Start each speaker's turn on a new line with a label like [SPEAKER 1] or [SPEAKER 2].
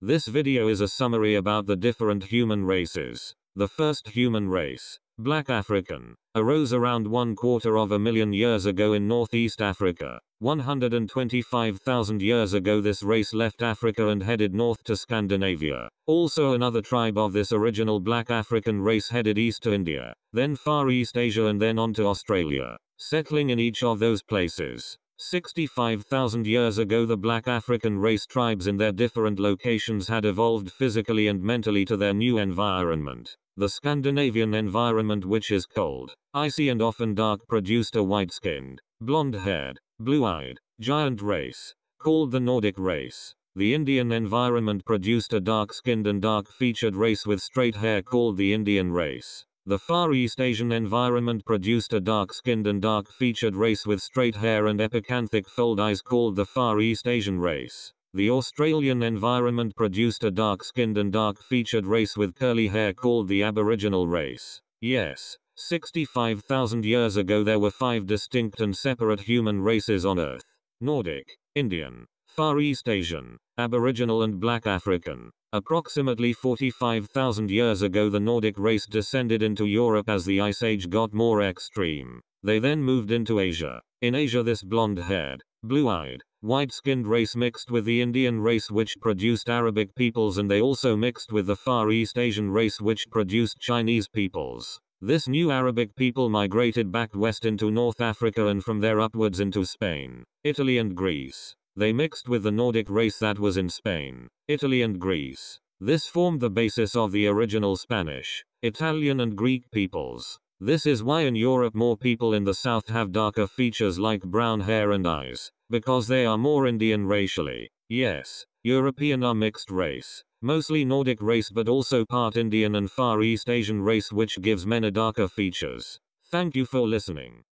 [SPEAKER 1] This video is a summary about the different human races. The first human race, Black African, arose around 250,000 years ago in Northeast Africa. 125,000 years ago this race left Africa and headed north to Scandinavia. Also another tribe of this original Black African race headed east to India, then Far East Asia and then on to Australia, settling in each of those places. 65,000 years ago the Black African race tribes in their different locations had evolved physically and mentally to their new environment. The Scandinavian environment, which is cold, icy and often dark, produced a white-skinned, blonde-haired, blue-eyed, giant race, called the Nordic race. The Indian environment produced a dark-skinned and dark-featured race with straight hair called the Indian race. The Far East Asian environment produced a dark-skinned and dark-featured race with straight hair and epicanthic fold eyes called the Far East Asian race. The Australian environment produced a dark-skinned and dark-featured race with curly hair called the Aboriginal race. Yes, 65,000 years ago there were 5 distinct and separate human races on Earth: Nordic, Indian, Far East Asian, Aboriginal and Black African. Approximately 45,000 years ago the Nordic race descended into Europe as the Ice Age got more extreme. They then moved into Asia. In Asia this blonde-haired, blue-eyed, white-skinned race mixed with the Indian race which produced Arabic peoples, and they also mixed with the Far East Asian race which produced Chinese peoples. This new Arabic people migrated back west into North Africa and from there upwards into Spain, Italy and Greece. They mixed with the Nordic race that was in Spain, Italy and Greece. This formed the basis of the original Spanish, Italian and Greek peoples. This is why in Europe more people in the south have darker features like brown hair and eyes, because they are more Indian racially. Yes, European are mixed race, mostly Nordic race but also part Indian and Far East Asian race, which gives men a darker features. Thank you for listening.